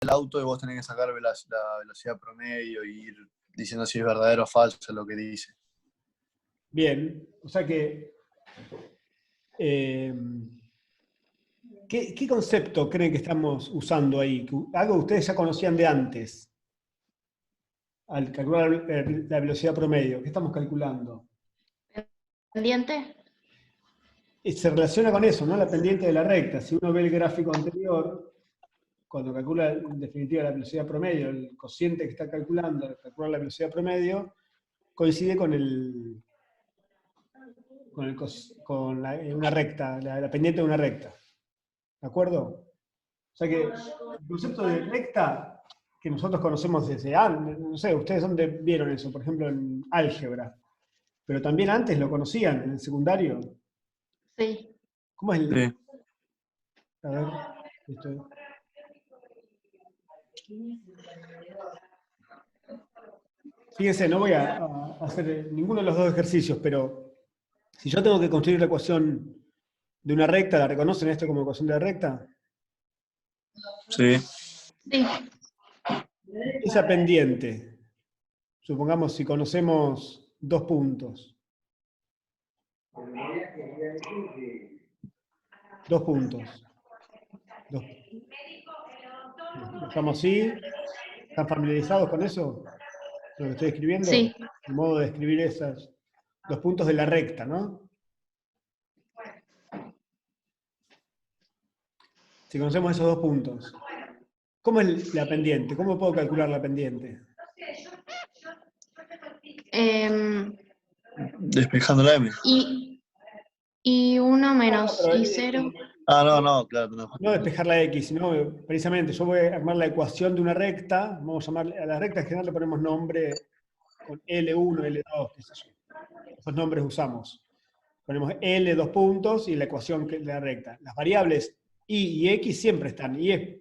el auto y vos tenés que sacar la velocidad promedio y ir diciendo si es verdadero o falso lo que dice. Bien, o sea que, ¿qué concepto creen que estamos usando ahí? Algo que ustedes ya conocían de antes, al calcular la velocidad promedio. ¿Qué estamos calculando? ¿Pendiente? Y se relaciona con eso, ¿no? La pendiente de la recta. Si uno ve el gráfico anterior, cuando calcula en definitiva la velocidad promedio, el cociente que está calculando al calcular la velocidad promedio, coincide con una recta, la pendiente de una recta. ¿De acuerdo? O sea que el concepto de recta, que nosotros conocemos desde antes, no sé, ¿ustedes dónde vieron eso? Por ejemplo, en álgebra. Pero también antes lo conocían, en el secundario. Sí. ¿Cómo es el...? Sí. A ver, esto. Fíjense, no voy a hacer ninguno de los dos ejercicios, pero si yo tengo que construir la ecuación de una recta, ¿la reconocen esto como ecuación de recta? Sí. Sí. Esa pendiente, supongamos si conocemos dos puntos. Dos puntos. ¿Estamos así? ¿Están familiarizados con eso? Lo que estoy escribiendo. Sí. El modo de escribir esos dos puntos de la recta, ¿no? Si conocemos esos dos puntos. ¿Cómo es la pendiente? ¿Cómo puedo calcular la pendiente? Despejando la M. Y 1 menos pero, y 0. No, claro, no. No despejar la X, sino precisamente yo voy a armar la ecuación de una recta, vamos a llamar, a la recta en general le ponemos nombre con L1, L2, qué sé yo. Esos nombres usamos. Ponemos L, dos puntos, y la ecuación de la recta. Las variables Y y X siempre están. Y es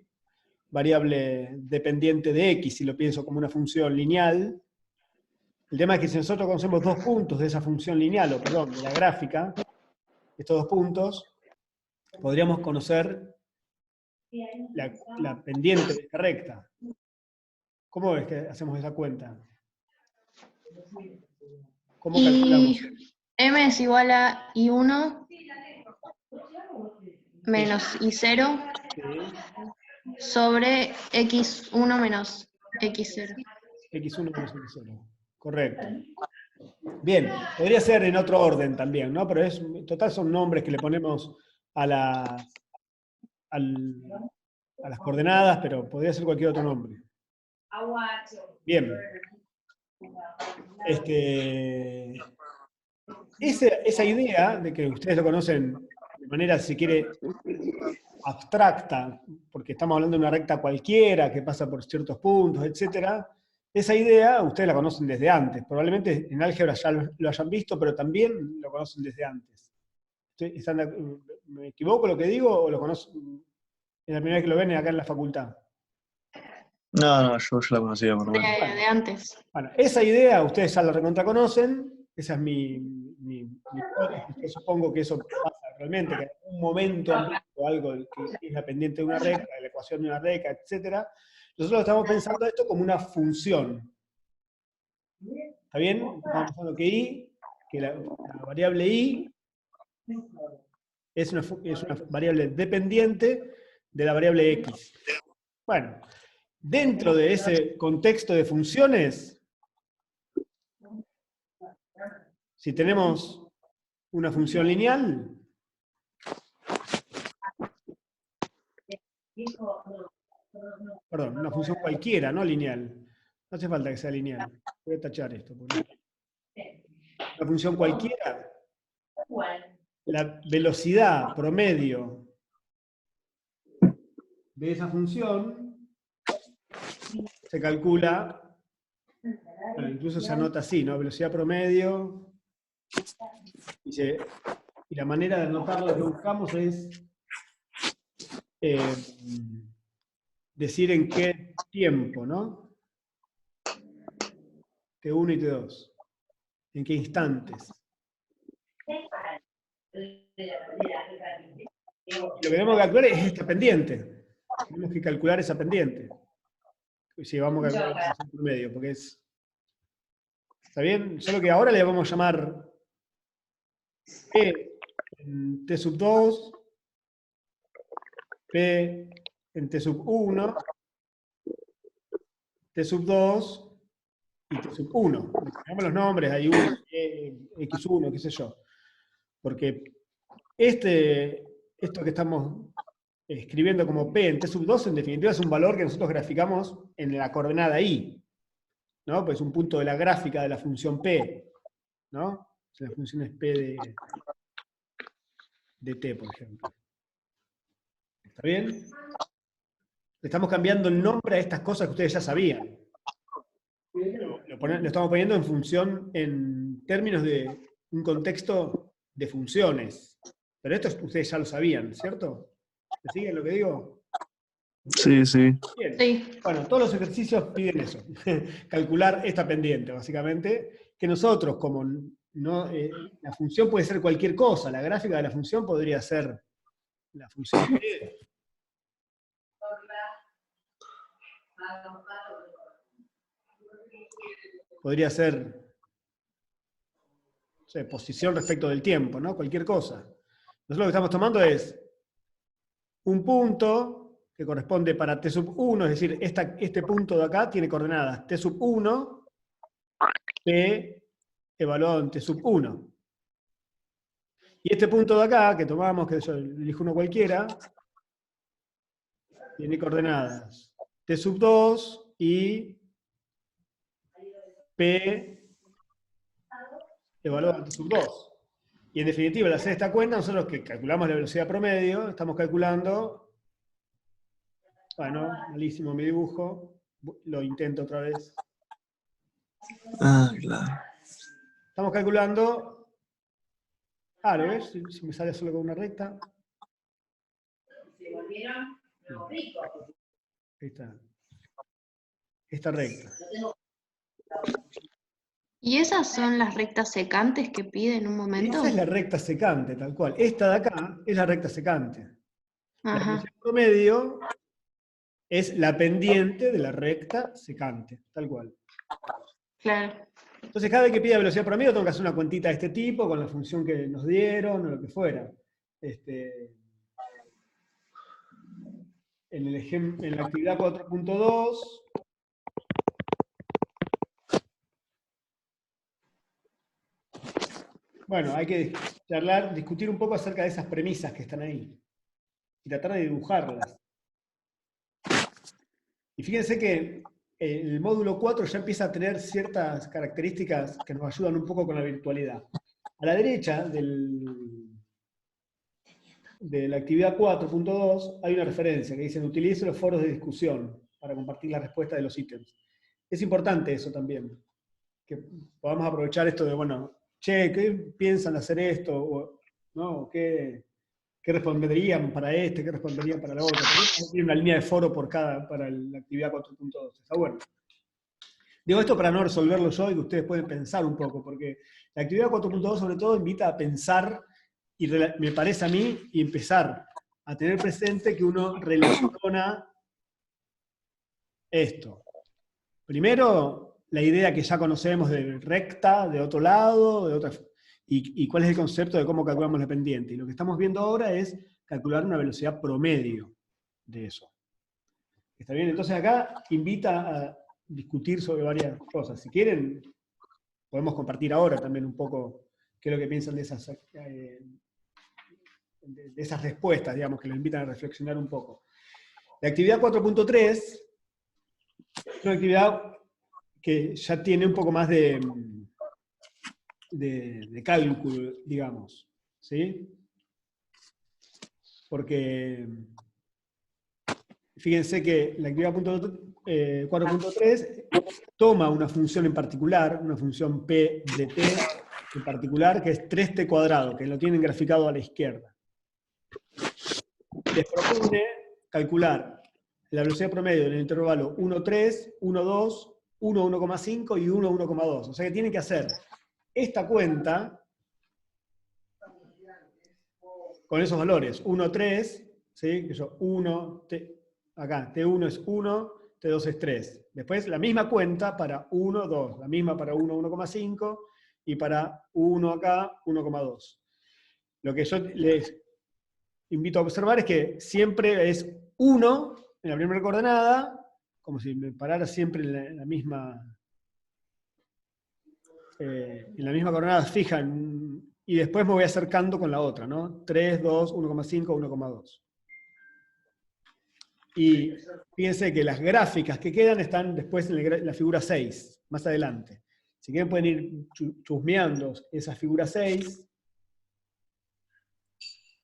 variable dependiente de X, si lo pienso como una función lineal. El tema es que si nosotros conocemos dos puntos de esa función lineal, o perdón, de la gráfica, estos dos puntos, podríamos conocer la pendiente de esta recta. ¿Cómo es que hacemos esa cuenta? ¿Cómo calculamos? Y M es igual a I1 menos I0 Sí. sobre X1 menos X0. X1 menos X0. Correcto. Bien, podría ser en otro orden también, ¿no? Pero en total son nombres que le ponemos a las coordenadas, pero podría ser cualquier otro nombre. Bien. Esa idea de que ustedes lo conocen de manera, si quiere, abstracta, porque estamos hablando de una recta cualquiera que pasa por ciertos puntos, etc. Esa idea ustedes la conocen desde antes. Probablemente en álgebra ya lo hayan visto, pero también lo conocen desde antes. ¿Me equivoco lo que digo o lo conocen? Es la primera vez que lo ven acá en la facultad. No, yo la conocía por lo menos. De antes. Bueno, esa idea ustedes ya la recontra conocen, esa es mi hipótesis, yo supongo que eso pasa realmente, que en algún momento han visto algo que es la pendiente de una recta, la ecuación de una recta, etc. Nosotros estamos pensando esto como una función. ¿Está bien? Estamos pensando que la variable I es una variable dependiente de la variable X. Bueno, dentro de ese contexto de funciones, si tenemos una función lineal, perdón, una función cualquiera, no lineal. No hace falta que sea lineal. Voy a tachar esto. Una función cualquiera, la velocidad promedio de esa función se calcula, bueno, incluso se anota así, ¿no? Velocidad promedio. Y la manera de anotarla que buscamos es decir en qué tiempo, ¿no? T1 y T2. ¿En qué instantes? Lo que tenemos que calcular es esta pendiente. Tenemos que calcular esa pendiente. si vamos a calcular la velocidad promedio, porque es... ¿Está bien? Solo que ahora le vamos a llamar P en T sub 2, P en T sub 1, T sub 2 y T sub 1. Dejamos los nombres, hay uno, X1, qué sé yo. Porque esto que estamos escribiendo como P en T sub 2, en definitiva es un valor que nosotros graficamos en la coordenada I, ¿no? Pues es un punto de la gráfica de la función P, ¿no? Si la función es P de T, por ejemplo. ¿Está bien? Le estamos cambiando el nombre a estas cosas que ustedes ya sabían. Lo estamos poniendo en función, en términos de un contexto de funciones. Pero esto ustedes ya lo sabían, ¿cierto? ¿Me siguen lo que digo? Sí, sí. Bien. Sí. Bueno, todos los ejercicios piden eso. Calcular esta pendiente, básicamente. Que nosotros, como no, la función puede ser cualquier cosa, la gráfica de la función podría ser la función P. Podría ser, no sé, posición respecto del tiempo, ¿no? Cualquier cosa. Nosotros lo que estamos tomando es un punto que corresponde para T sub 1, es decir, este punto de acá tiene coordenadas T sub 1, P evaluado en T sub 1. Y este punto de acá, que tomamos, que yo elijo uno cualquiera, tiene coordenadas T sub 2 y P evaluado en T sub 2. Y en definitiva, al hacer esta cuenta, nosotros que calculamos la velocidad promedio, estamos calculando, bueno, malísimo mi dibujo, lo intento otra vez. Ah, claro. Estamos calculando, ¿lo ves? Si me sale solo con una recta. Ahí está. Esta recta. ¿Y esas son las rectas secantes que pide en un momento? Esa es la recta secante, tal cual. Esta de acá es la recta secante. La Ajá, velocidad promedio es la pendiente de la recta secante, tal cual. claro. Entonces, cada vez que pida velocidad promedio, tengo que hacer una cuentita de este tipo, con la función que nos dieron, o lo que fuera. En la actividad 4.2, bueno, hay que discutir un poco acerca de esas premisas que están ahí. Y tratar de dibujarlas. Y fíjense que el módulo 4 ya empieza a tener ciertas características que nos ayudan un poco con la virtualidad. A la derecha de la actividad 4.2 hay una referencia que dice: utilice los foros de discusión para compartir la respuesta de los ítems. Es importante eso también, que podamos aprovechar esto de, bueno, che, ¿qué piensan hacer esto? O, ¿no? ¿Qué responderían para este? ¿Qué responderían para la otra? Tiene una línea de foro para la actividad 4.2. Está bueno. Digo esto para no resolverlo yo y que ustedes pueden pensar un poco, porque la actividad 4.2 sobre todo invita a pensar, y me parece a mí, y empezar a tener presente que uno relaciona esto. Primero, la idea que ya conocemos de recta, de otro lado, de otra, y cuál es el concepto de cómo calculamos la pendiente. Y lo que estamos viendo ahora es calcular una velocidad promedio de eso. ¿Está bien? Entonces acá invita a discutir sobre varias cosas. Si quieren, podemos compartir ahora también un poco qué es lo que piensan de esas respuestas, digamos, que los invitan a reflexionar un poco. La actividad 4.3 es una actividad que ya tiene un poco más de cálculo, digamos, ¿sí? Porque fíjense que la actividad 4.3 toma una función en particular, una función P de T en particular, que es 3T cuadrado, que lo tienen graficado a la izquierda. Les propone calcular la velocidad promedio en el intervalo 1,3, 1,2, 1,1,5 y 1,1,2. O sea que tienen que hacer esta cuenta con esos valores. 1,3, ¿sí? 1, acá, T1 es 1, T2 es 3. Después la misma cuenta para 1, 2. La misma para 1, 1,5. Y para 1 acá, 1,2. Lo que yo les invito a observar es que siempre es 1 en la primera coordenada, como si me parara siempre en la misma coordenada fija, y después me voy acercando con la otra, ¿no? 3, 2, 1,5, 1,2. Y fíjense que las gráficas que quedan están después en la figura 6, más adelante. Si quieren pueden ir chusmeando esa figura 6.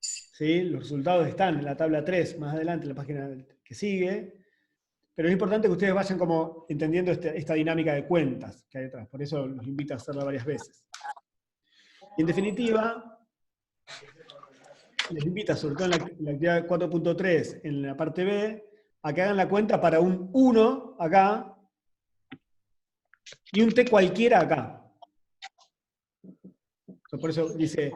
¿Sí? Los resultados están en la tabla 3, más adelante, en la página que sigue. Pero es importante que ustedes vayan como entendiendo esta dinámica de cuentas que hay detrás. Por eso los invito a hacerla varias veces. Y en definitiva, les invita, sobre todo en la actividad 4.3, en la parte B, a que hagan la cuenta para un 1 acá y un T cualquiera acá. Por eso dice,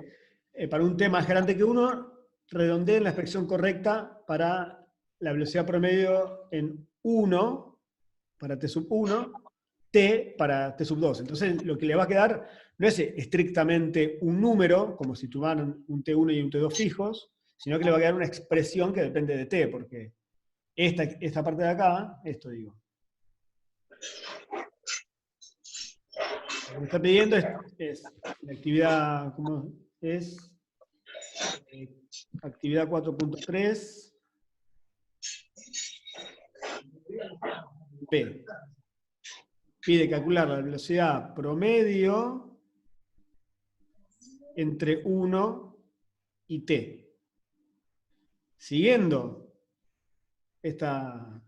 para un T más grande que 1, redondeen la expresión correcta para la velocidad promedio en 1, para T sub 1, T para T sub 2. Entonces lo que le va a quedar no es estrictamente un número, como si tuvieran un T1 y un T2 fijos, sino que le va a quedar una expresión que depende de T, porque esta parte de acá, esto digo. Lo que me está pidiendo es la actividad, ¿cómo es? Actividad 4.3. P. Pide calcular la velocidad promedio entre 1 y T. Siguiendo esta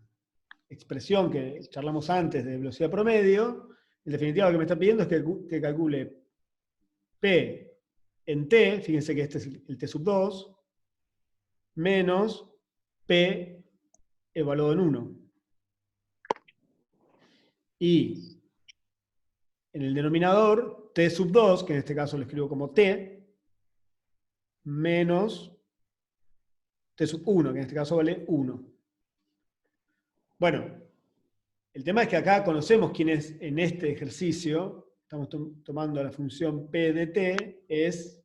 expresión que charlamos antes de velocidad promedio, en definitiva lo que me está pidiendo es que calcule P en T, fíjense que este es el T sub 2, menos P evaluado en 1. Y en el denominador, T sub 2, que en este caso lo escribo como T, menos T sub 1, que en este caso vale 1. Bueno, el tema es que acá conocemos quién es en este ejercicio, estamos tomando la función P de T, es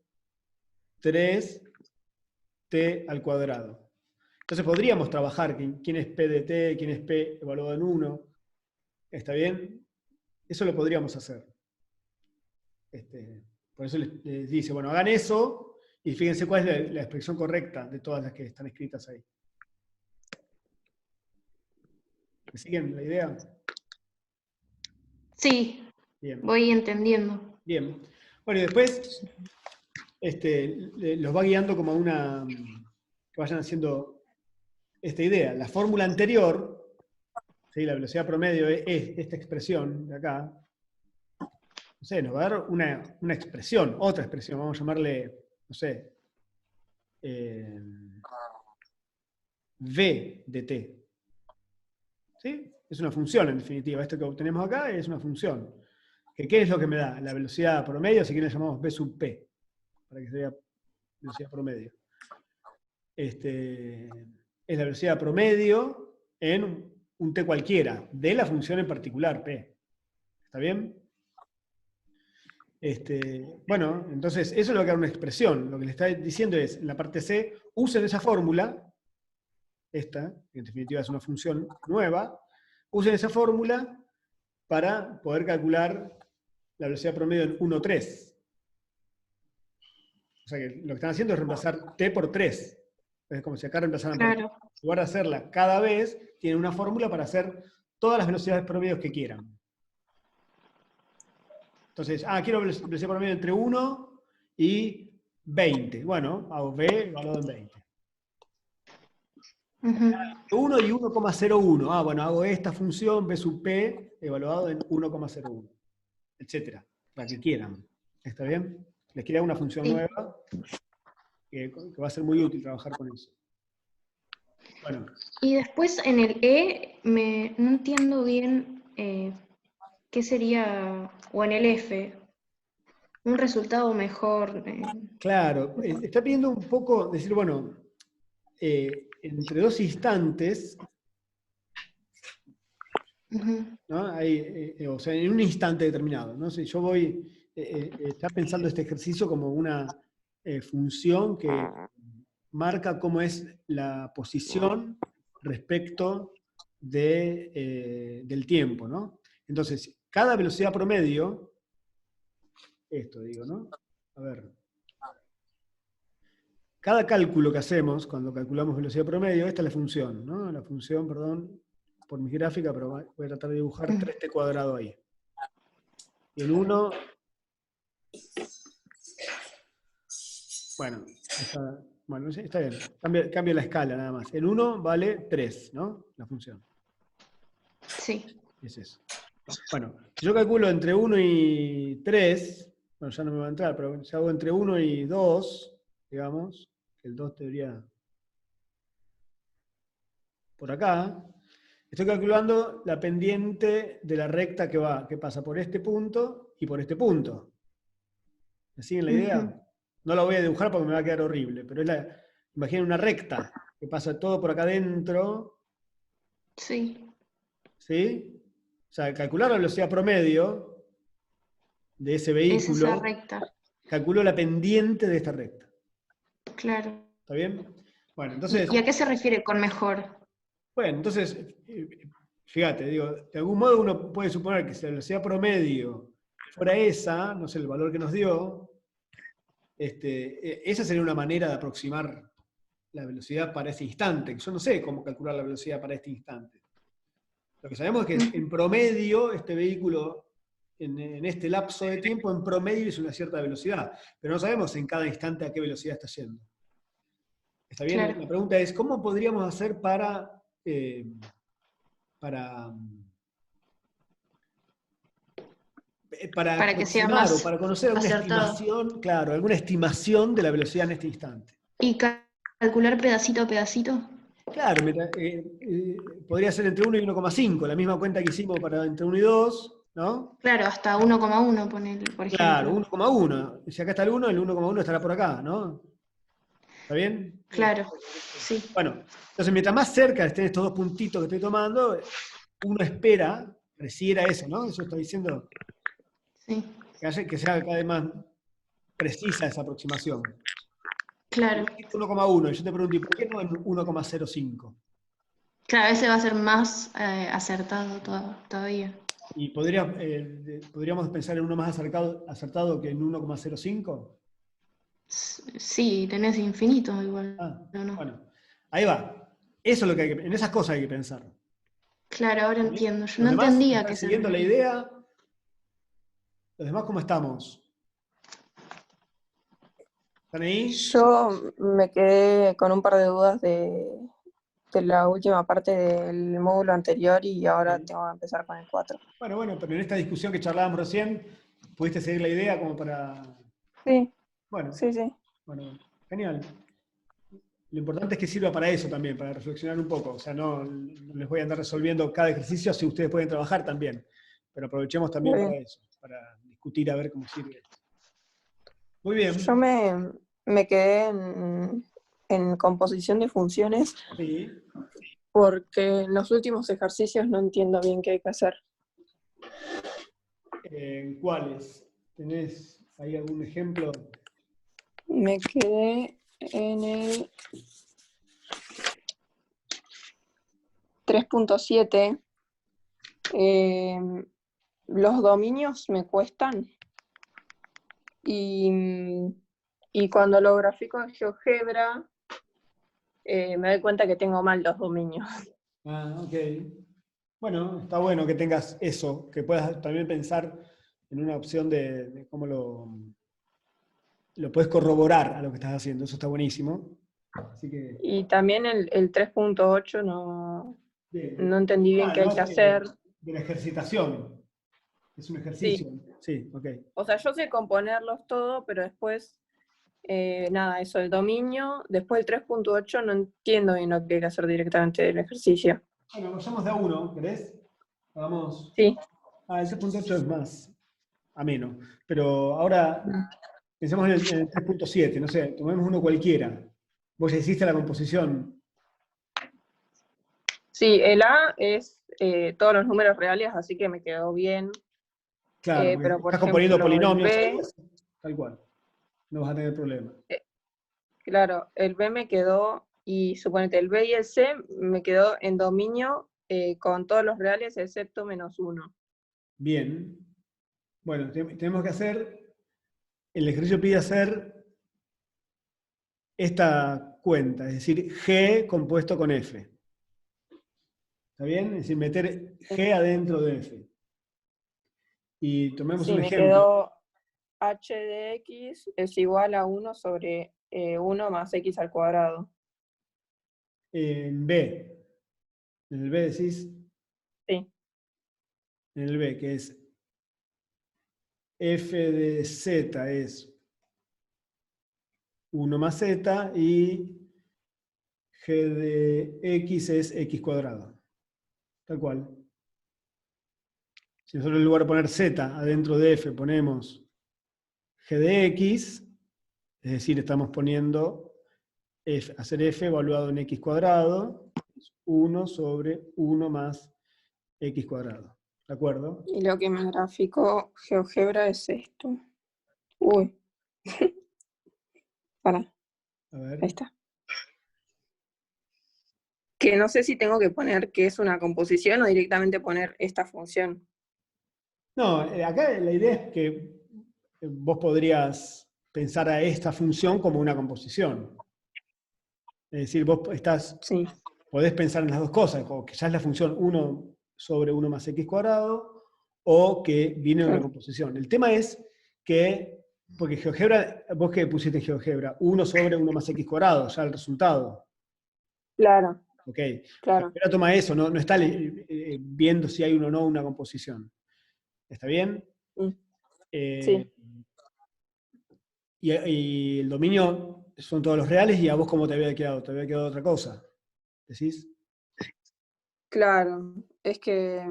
3T al cuadrado. Entonces podríamos trabajar quién es P de T, quién es P evaluado en 1. ¿Está bien? Eso lo podríamos hacer. Por eso les dice, bueno, hagan eso y fíjense cuál es la expresión correcta de todas las que están escritas ahí. ¿Me siguen la idea? Sí, Bien. voy entendiendo. Bien. Bueno, y después los va guiando como a que vayan haciendo esta idea. La fórmula anterior, ¿sí? La velocidad promedio es esta expresión de acá. No sé, nos va a dar una expresión, otra expresión, vamos a llamarle, no sé, V de T. ¿Sí? Es una función, en definitiva. Esto que obtenemos acá es una función. ¿Qué es lo que me da? La velocidad promedio, si quieren llamamos V sub P, para que se vea velocidad promedio. Es la velocidad promedio en un T cualquiera, de la función en particular, P. ¿Está bien? Bueno, entonces eso es lo que da una expresión. Lo que le está diciendo es, en la parte C, usen esa fórmula, esta, que en definitiva es una función nueva, usen esa fórmula para poder calcular la velocidad promedio en 1,3. O sea que lo que están haciendo es reemplazar T por 3. Es como si acá reemplazaran por 3. Claro. En lugar de hacerla cada vez, tienen una fórmula para hacer todas las velocidades promedios que quieran. Entonces, quiero velocidad promedio entre 1 y 20. Bueno, hago V evaluado en 20. 1 y 1,01. Bueno, hago esta función, V sub P, evaluado en 1,01. Etcétera. La que quieran. ¿Está bien? Les quiero una función nueva que va a ser muy útil trabajar con eso. Bueno. Y después en el E, no entiendo bien qué sería, o en el F, un resultado mejor. Claro, está pidiendo un poco, decir, bueno, entre dos instantes, Ujú. ¿no? Ahí, o sea, en un instante determinado, ¿no? Si yo voy, está pensando este ejercicio como una función que marca cómo es la posición respecto del tiempo, ¿no? Entonces, cada velocidad promedio, esto digo, ¿no? A ver, cada cálculo que hacemos, cuando calculamos velocidad promedio, esta es la función, ¿no? La función, perdón, por mi gráfica, pero voy a tratar de dibujar 3t cuadrado ahí. Y en 1, bueno, sí, está bien, cambia la escala nada más. En 1 vale 3, ¿no? La función. Sí. Es eso. Bueno, si yo calculo entre 1 y 3, bueno, ya no me va a entrar, pero si hago entre 1 y 2, digamos, que el 2 debería por acá, estoy calculando la pendiente de la recta que pasa por este punto y por este punto. ¿Me siguen la idea? Ujú. No la voy a dibujar porque me va a quedar horrible, pero imaginen una recta que pasa todo por acá adentro, Sí, ¿sí? O sea, calcular la velocidad promedio de ese es esa vehículo, recta, calculo la pendiente de esta recta. claro. ¿Está bien? Bueno, ¿Y a qué se refiere con mejor? entonces, fíjate, digo, de algún modo uno puede suponer que si la velocidad promedio fuera esa, no sé, el valor que nos dio, esa sería una manera de aproximar la velocidad para ese instante. Yo no sé cómo calcular la velocidad para este instante. Lo que sabemos es que en promedio este vehículo, en este lapso de tiempo, en promedio es una cierta velocidad, pero no sabemos en cada instante a qué velocidad está yendo. ¿Está bien? Claro. La pregunta es, ¿cómo podríamos hacer para Para que sea aproximar o más para conocer alguna acertado. estimación, claro, alguna estimación de la velocidad en este instante? ¿Y calcular pedacito a pedacito? Claro, podría ser entre 1 y 1,5, la misma cuenta que hicimos para entre 1 y 2, ¿no? Claro, hasta 1,1 ponele, por Claro, ejemplo. 1,1. Si acá está el 1,1 estará por acá, ¿no? ¿Está bien? Claro, sí. Bueno, entonces mientras más cerca estén estos dos puntitos que estoy tomando, uno espera, pareciera eso, ¿no? Eso está diciendo Sí, que sea cada vez más precisa esa aproximación. claro. 1,1, y yo te pregunto, ¿y por qué no en 1,05? Claro, ese va a ser más acertado todavía. ¿Y podríamos pensar en uno más acertado que en 1,05? Sí, tenés infinito igual, Ah, ¿o no? bueno, ahí va. Eso es lo que en esas cosas hay que pensar. Claro, ahora ¿Sí? entiendo. Yo ¿Los no demás entendía están qué se siguiendo la refería. idea? ¿Los demás cómo estamos? ¿Están ahí? Yo me quedé con un par de dudas de la última parte del módulo anterior y ahora Sí. tengo que empezar con el 4. Bueno, pero en esta discusión que charlábamos recién, ¿pudiste seguir la idea como para...? Sí, Bueno, sí. bueno, genial. Lo importante es que sirva para eso también, para reflexionar un poco. O sea, no les voy a andar resolviendo cada ejercicio si ustedes pueden trabajar también. Pero aprovechemos también Muy para bien. eso, para discutir a ver cómo sirve. Muy bien. Yo me quedé en composición de funciones Sí. porque en los últimos ejercicios no entiendo bien qué hay que hacer. ¿Cuáles? ¿Tenés ahí algún ejemplo? Me quedé en el 3.7. Los dominios me cuestan y cuando lo grafico en GeoGebra me doy cuenta que tengo mal los dominios. Ah, ok. Bueno, está bueno que tengas eso, que puedas también pensar en una opción de cómo lo puedes corroborar a lo que estás haciendo. Eso está buenísimo. Así que, Y también el 3.8 no bien. entendí bien qué hay No, que hacer. de la ejercitación. Es un ejercicio. Sí, Sí, ok. o sea, yo sé componerlos todo, pero después, nada, eso, el dominio. Después el 3.8 no entiendo bien lo que hay que hacer directamente del ejercicio. Bueno, vayamos de a uno, ¿querés? Hagamos. Sí. El 3.8 es más ameno. Pero ahora pensemos en el 3.7, no sé, tomemos uno cualquiera. Vos ya hiciste la composición. Sí, el A es todos los números reales, así que me quedó bien. Claro, porque Pero por estás componiendo ejemplo, el polinomios, B, tal cual. No vas a tener problema. claro, el B me quedó, y suponete, el B y el C me quedó en dominio con todos los reales excepto -1. Bien. Bueno, tenemos que hacer, el ejercicio pide hacer esta cuenta, es decir, G compuesto con F. ¿Está bien? Es decir, meter G adentro de F. Y tomemos Sí, un me ejemplo. quedó h de x es igual a 1 sobre 1 más x al cuadrado. En B. En el B decís, Sí, en el B, que es F de Z es 1 más Z y G de X es X cuadrado. Tal cual. Si nosotros en lugar de poner Z adentro de F ponemos G de X, es decir, estamos poniendo F, hacer F evaluado en X cuadrado, es 1 sobre 1 más X cuadrado. ¿De acuerdo? y lo que me graficó GeoGebra es esto. Uy, pará, A ver. ahí está. Que no sé si tengo que poner que es una composición o directamente poner esta función. No, acá la idea es que vos podrías pensar a esta función como una composición. Es decir, vos Sí, podés pensar en las dos cosas, como que ya es la función 1 sobre 1 más x cuadrado, o que viene de una claro. composición. El tema es que, porque GeoGebra, vos que pusiste en GeoGebra, 1 sobre 1 más x cuadrado, ya el resultado. Claro, Ok. claro. GeoGebra toma eso, no está viendo si hay uno o no una composición. ¿Está bien? Eh, Sí, y el dominio son todos los reales, y a vos cómo te había quedado. Te había quedado otra cosa. ¿Decís? claro. Es que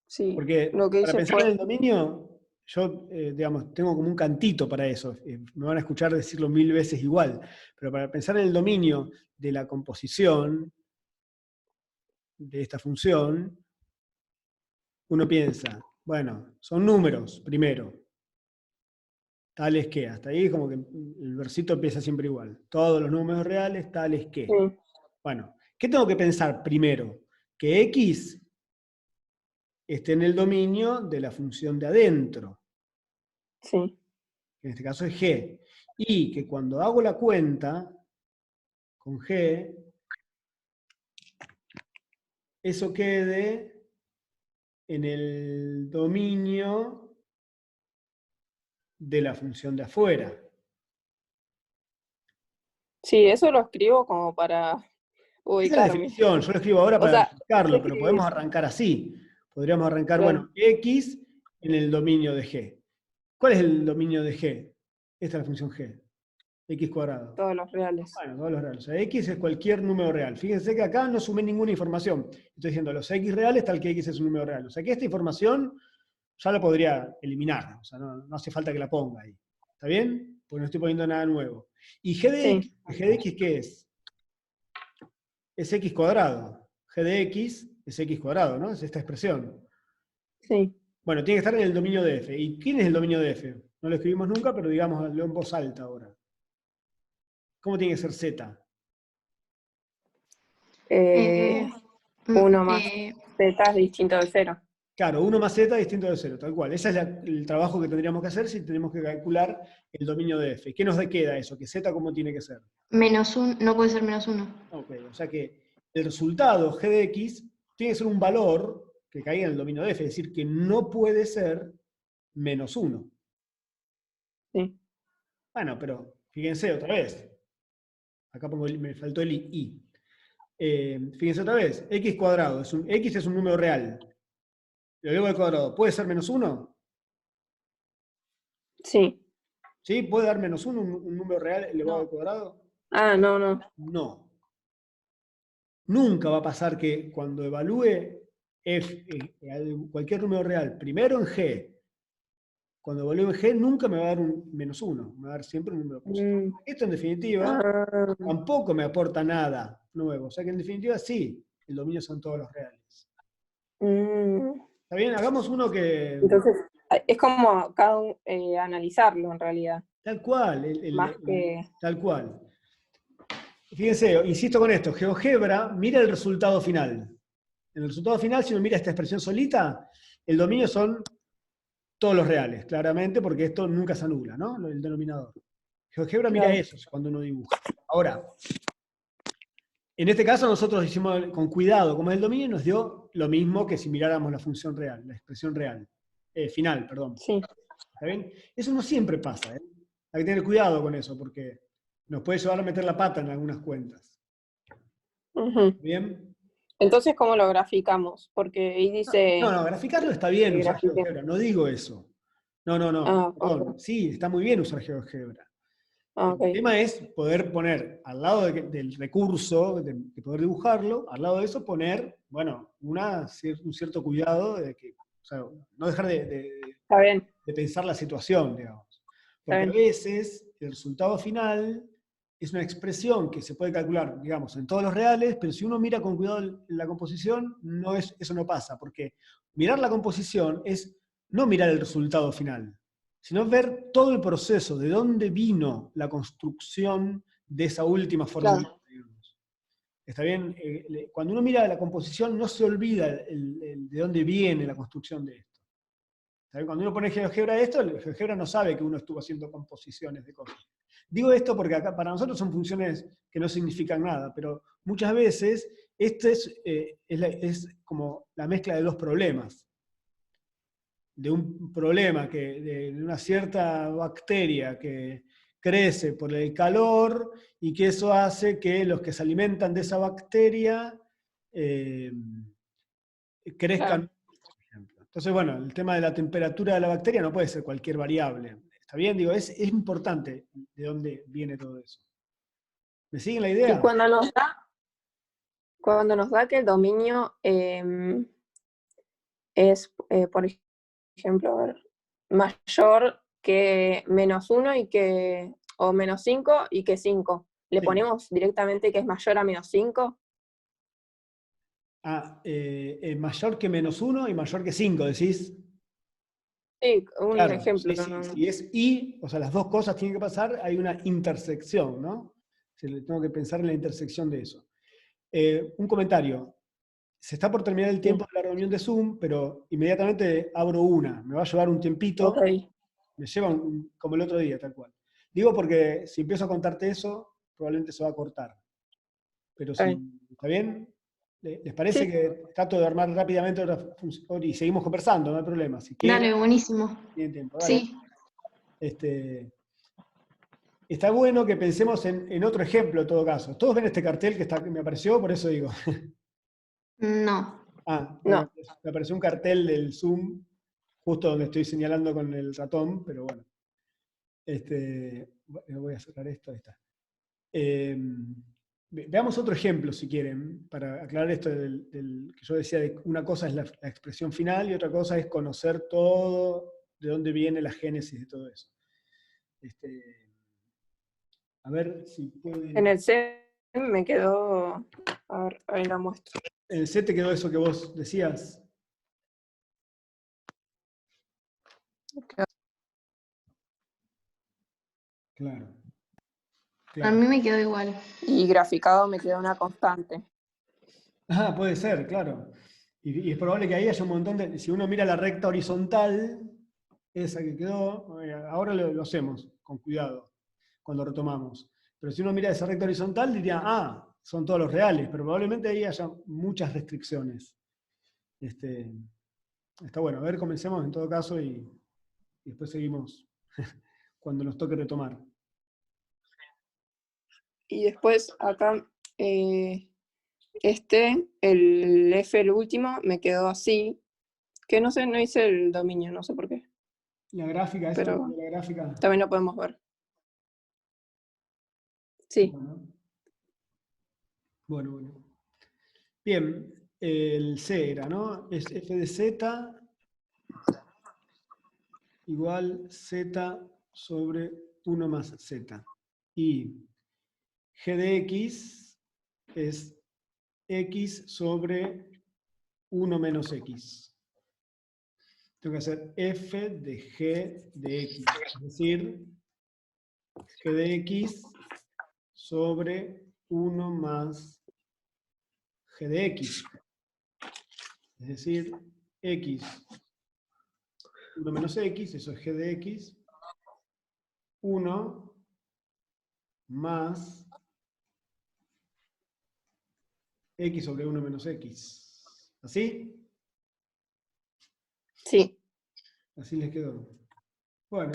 sí, Porque lo que para hice pensar en fue, el dominio, yo, digamos, tengo como un cantito para eso. Me van a escuchar decirlo 1000 veces igual. Pero para pensar en el dominio de la composición de esta función, uno piensa, bueno, son números primero. Tales que, hasta ahí como que el versito empieza siempre igual. Todos los números reales, tales que. sí, Bueno, ¿qué tengo que pensar primero? Que X esté en el dominio de la función de adentro, sí, que en este caso es G. Y que cuando hago la cuenta con G, eso quede en el dominio de la función de afuera. sí, eso lo escribo como para Esa es la ubicarme. definición, yo lo escribo ahora O para sea, sé explicarlo, pero escribir, podemos arrancar así. Podríamos arrancar, claro, bueno, X en el dominio de G. ¿Cuál es el dominio de G? Esta es la función G, X cuadrado. todos los reales. Bueno, todos los reales. O sea, X es cualquier número real. Fíjense que acá no sumé ninguna información. Estoy diciendo los X reales tal que X es un número real. O sea que esta información ya la podría eliminar. O sea, no hace falta que la ponga ahí. ¿Está bien? Pues no estoy poniendo nada nuevo. ¿Y Sí, G de X qué es? Es X cuadrado. G de X es X cuadrado, ¿no? Es esta expresión. sí. Bueno, tiene que estar en el dominio de F. ¿Y quién es el dominio de F? No lo escribimos nunca, pero digamos en voz alta ahora. ¿Cómo tiene que ser Z? Eh, Mm, 1 más z es distinto de 0. Claro, 1 más Z distinto de 0, tal cual. Ese es el trabajo que tendríamos que hacer si tenemos que calcular el dominio de F. ¿Qué nos queda eso? ¿Que Z cómo tiene que ser? -1, no puede ser -1. Ok, o sea que el resultado G de X tiene que ser un valor que caiga en el dominio de F, es decir, que no puede ser -1. Sí, Bueno, pero fíjense otra vez. Acá me faltó el I. Fíjense otra vez. X cuadrado. X es un número real. Lo elevo al cuadrado. ¿Puede ser -1? sí. ¿Sí? ¿Puede dar -1 un número real elevado al cuadrado? Ah, no, no. No. Nunca va a pasar que cuando evalúe cualquier número real, primero en G, cuando evalúe en G, nunca me va a dar un -1, me va a dar siempre un número positivo. Mm, Esto, en definitiva, ah, tampoco me aporta nada. nuevo. O sea que en definitiva sí, el dominio son todos los reales. Mm, ¿Está bien? Hagamos uno que... Entonces, es como analizarlo en realidad, Tal cual, más que... tal cual. Fíjense, insisto con esto, GeoGebra mira el resultado final. En el resultado final, si uno mira esta expresión solita, el dominio son todos los reales, claramente, porque esto nunca se anula, ¿no? El denominador. GeoGebra mira Claro. eso cuando uno dibuja. Ahora, en este caso nosotros hicimos con cuidado, como es el dominio, nos dio lo mismo que si miráramos la función real, la expresión real. Final, perdón. Sí. ¿Está bien? Eso no siempre pasa, ¿eh? Hay que tener cuidado con eso, porque nos puede llevar a meter la pata en algunas cuentas. Ujú. ¿Bien? Entonces, ¿cómo lo graficamos? Porque ahí dice... No, graficarlo está bien que usar grafique. GeoGebra, no digo eso. No, Ah, perdón. ok. Sí, está muy bien usar GeoGebra. Ah, El ok. tema es poder poner al lado del recurso, de poder dibujarlo, al lado de eso poner, bueno, un cierto cuidado de que, o sea, no dejar Está bien, de pensar la situación, digamos. está Porque a bien. veces el resultado final es una expresión que se puede calcular, digamos, en todos los reales, pero si uno mira con cuidado la composición, eso no pasa, porque mirar la composición es no mirar el resultado final, sino ver todo el proceso, de dónde vino la construcción de esa última Claro. fórmula, digamos. ¿Está bien? Cuando uno mira la composición no se olvida de dónde viene la construcción de esto. Cuando uno pone GeoGebra esto, el GeoGebra no sabe que uno estuvo haciendo composiciones de cosas. Digo esto porque acá para nosotros son funciones que no significan nada, pero muchas veces esto es como la mezcla de dos problemas. De un problema de una cierta bacteria que crece por el calor y que eso hace que los que se alimentan de esa bacteria crezcan. Claro. Entonces, bueno, el tema de la temperatura de la bacteria no puede ser cualquier variable. ¿Está bien? Digo, es importante de dónde viene todo eso. ¿Me siguen la Y idea? cuando nos da que el dominio es, por ejemplo, a ver, mayor que -1 o -5 y que 5, ¿le Sí. ponemos directamente que es mayor a -5? Mayor que -1 y mayor que 5, decís. Sí, un Claro, ejemplo. sí, sí. Si es y, o sea, las dos cosas tienen que pasar, hay una intersección, ¿no? Tengo que pensar en la intersección de eso. Un comentario. Se está por terminar el tiempo de la reunión de Zoom, pero inmediatamente abro una. Me va a llevar un tiempito. Ok, Me lleva como el otro día, tal cual. Digo porque si empiezo a contarte eso, probablemente se va a cortar. Pero está si, bien. ¿está bien? ¿Les parece Sí, que trato de armar rápidamente otra función? Y seguimos conversando, no hay problema. Si quieren, Dale, buenísimo. tienen tiempo. Dale. Sí. Está bueno que pensemos en otro ejemplo en todo caso. Todos ven este cartel que me apareció, por eso digo. No. Bueno, no. me apareció un cartel del Zoom, justo donde estoy señalando con el ratón, pero bueno. Voy a cerrar esto, ahí está. Veamos otro ejemplo, si quieren, para aclarar esto que yo decía, de una cosa es la expresión final y otra cosa es conocer todo, de dónde viene la génesis de todo eso. A ver si pueden... En el C me quedó, a ver, ahí la muestro. ¿En el C te quedó eso que vos decías? Claro. A mí me quedó igual. Y graficado me quedó una constante. Puede ser, claro. Y es probable que ahí haya un montón de... Si uno mira la recta horizontal, esa que quedó, ahora lo hacemos con cuidado, cuando retomamos. Pero si uno mira esa recta horizontal, diría, son todos los reales, pero probablemente ahí haya muchas restricciones. Está bueno, a ver, comencemos en todo caso y después seguimos cuando nos toque retomar. Y después acá, el F, el último, me quedó así, que no sé, no hice el dominio, no sé por qué. La gráfica, eso Pero de la gráfica. también lo podemos ver. Sí. Bueno. Bien, el C era, ¿no? Es f de z igual z sobre 1 más z. Y g de x es x sobre 1 menos x. Tengo que hacer f de g de x. Es decir, g de x sobre 1 más g de x. Es decir, x, 1 menos x, eso es g de x, 1 más x sobre 1 menos x. ¿Así? Sí. Así les quedó. Bueno.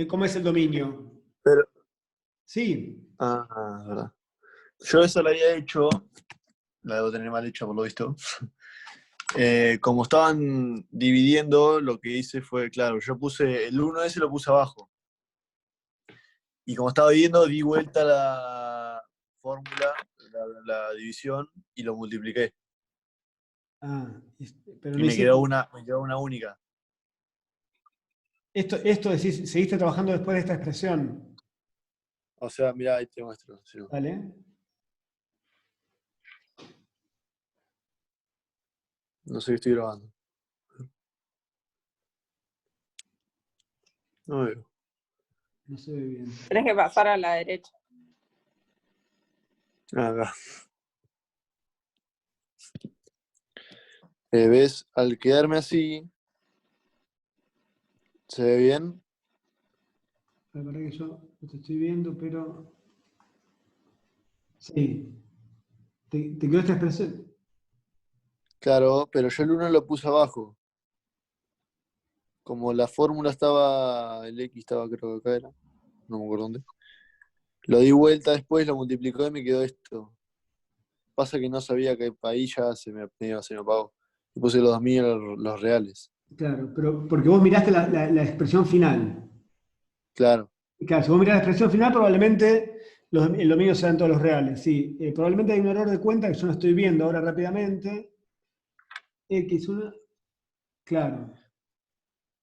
¿Cómo es el dominio? Pero, Sí. verdad. Yo esa la había hecho, la debo tener mal hecha por lo visto. Como estaban dividiendo, lo que hice fue, claro, yo puse el 1 ese lo puse abajo. Y como estaba viendo, di vuelta la fórmula, la división, y lo multipliqué. Pero Y no me quedó hiciste... una única. Esto decís, seguiste trabajando después de esta expresión. O sea, mirá, ahí te muestro. Sí. ¿Vale? No sé qué estoy grabando. No veo. No se ve bien. Tenés que pasar a la derecha. Acá. ¿Ves? Al quedarme así, ¿se ve bien? La verdad que yo no te estoy viendo, pero... Sí. ¿Te quedó esta expresión? Claro, pero yo el 1 lo puse abajo. Como la fórmula estaba, el X estaba creo que acá era, no me acuerdo dónde. Lo di vuelta después, lo multiplicó y me quedó esto. Pasa que no sabía que ahí ya se me apagó. Y puse los 2000 los reales. Claro, pero porque vos miraste la expresión final. Claro. Y claro, si vos mirás la expresión final, probablemente el dominio sean todos los reales. Sí, probablemente hay un error de cuenta que yo no estoy viendo ahora rápidamente. X1, claro.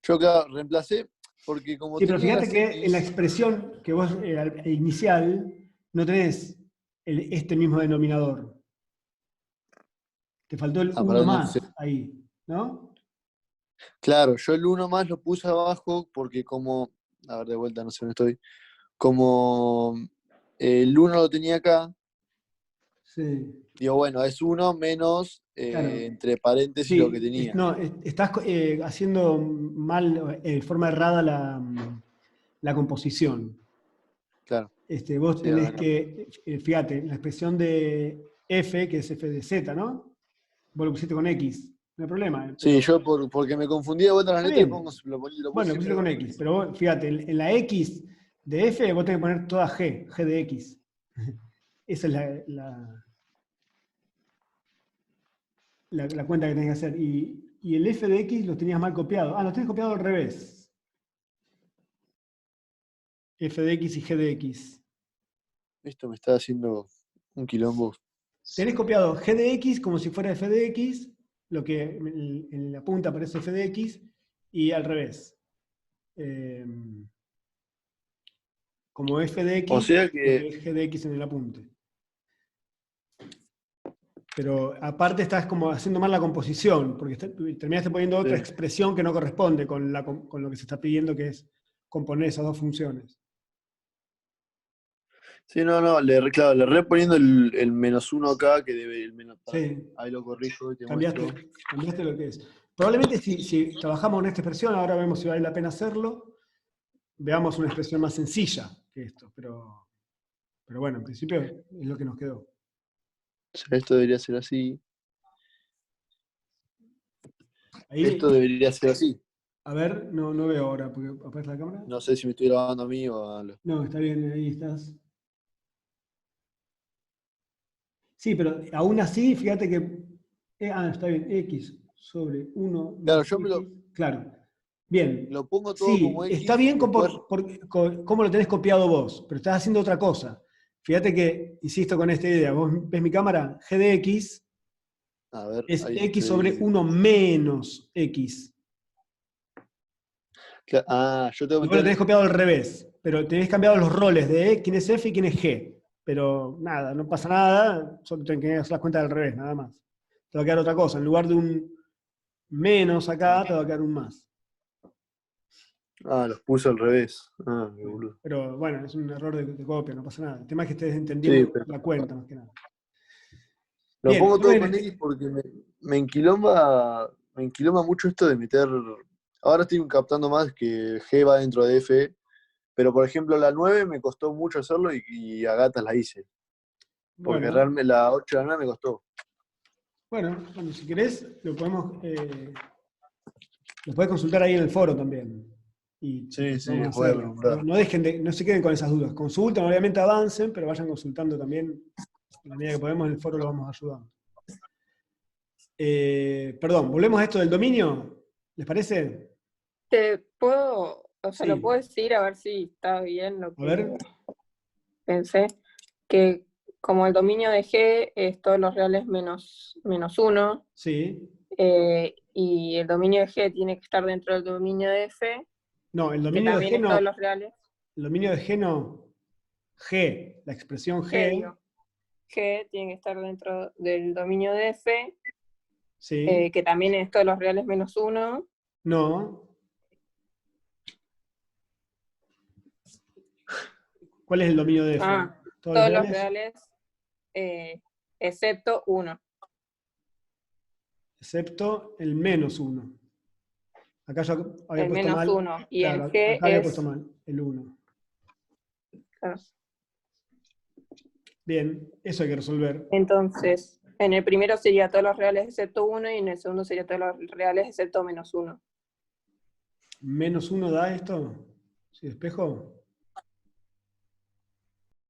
Yo acá reemplacé porque como Sí, pero tenía fíjate las que en la X, expresión que vos, inicial, no tenés este mismo denominador. Te faltó el 1 para no sé. más ahí, ¿no? Claro, yo el 1 más lo puse abajo porque como, a ver de vuelta, no sé dónde estoy, como el 1 lo tenía acá, Sí, digo, bueno, es 1 menos claro. entre paréntesis lo que Sí, tenía. no, estás haciendo mal, forma errada la composición. Claro. Vos Sí, a tenés ver, que, fíjate, la expresión de f, que es f de z, ¿no? Vos lo pusiste con x, no hay problema, sí, pero yo porque me confundí de vuelta las está letras, bien. lo Bueno, puse, lo pusiste pero con x, pero vos, fíjate, en la x de f vos tenés que poner toda g de x. Esa es la cuenta que tenés que hacer. Y el f de x lo tenías mal copiado. Lo tenés copiado al revés. F de x y g de x. esto me está haciendo un quilombo. Tenés copiado g de x como si fuera f de x, lo que en la punta aparece f de x, y al revés. Como f de O x, sea lo que que, es g de x en el apunte. Pero aparte estás como haciendo mal la composición, porque terminaste poniendo otra sí. expresión que no corresponde con lo que se está pidiendo, que es componer esas dos funciones. Sí, no, claro, le reponiendo el -1 acá, que debe el menos. Sí, Ahí lo corrijo y te muestro. cambiaste lo que es. Probablemente si trabajamos en esta expresión, ahora vemos si vale la pena hacerlo, veamos una expresión más sencilla que esto, pero bueno, en principio es lo que nos quedó. O sea, esto debería ser así. Ahí, Esto debería ser así. a ver, no veo ahora, porque aparece la cámara. No sé si me estoy grabando a mí o a lo. No, está bien, ahí estás. Sí, pero aún así, fíjate que... está bien, x sobre 1 Claro, más yo x. Claro. Bien. lo pongo todo como Sí, está X, bien después. cómo lo tenés copiado vos, pero estás haciendo otra cosa. Fíjate que, insisto con esta idea, vos ves mi cámara, g de x A ver, es ahí x sobre estoy. 1 menos x. Yo tengo Y que vos lo tenés meter. copiado al revés. pero tenés cambiado los roles de quién es F y quién es G. Pero nada, no pasa nada, solo tenés que hacer las cuentas al revés, nada más. Te va a quedar otra cosa. En lugar de un menos acá, te va a quedar un más. Ah, los puse al revés. Ah, qué boludo. Pero bueno, es un error de copia, no pasa nada. El tema es que estés entendiendo Sí, pero la cuenta, más que nada. lo Bien, pongo todo bueno, con X porque me enquilomba mucho esto de meter. Ahora estoy captando más que G va dentro de F, pero por ejemplo la 9 me costó mucho hacerlo y a gatas la hice. Porque bueno, realmente la 8 y la 9 me costó. bueno, si querés, lo podés consultar ahí en el foro también. Y Sí, sí, vamos a voy a hacerlo. preguntar. No se queden con esas dudas. Consulten, obviamente avancen, pero vayan consultando también. A la medida que podemos, en el foro lo vamos ayudando. Perdón, volvemos a esto del dominio. ¿Les parece? Te puedo, o sea, Sí. lo puedo decir a ver si está bien lo A ver. que pensé, que como el dominio de G es todos los reales menos 1, Sí. y el dominio de G tiene que estar dentro del dominio de F, No, el que dominio de también G es no. todos los reales. El dominio de G no. G, la expresión G. Digo, G tiene que estar dentro del dominio de F, Sí. que también es todos los reales menos 1. No. ¿Cuál es el dominio de F? Todos los reales excepto 1. Excepto el menos 1. Acá yo había El puesto menos mal. 1. Y Claro, en G acá había es... puesto mal, el 1. Claro. Bien, eso hay que resolver. Entonces, en el primero sería todos los reales excepto 1 y en el segundo sería todos los reales excepto menos 1. ¿Menos 1 da esto? ¿Sí, despejo?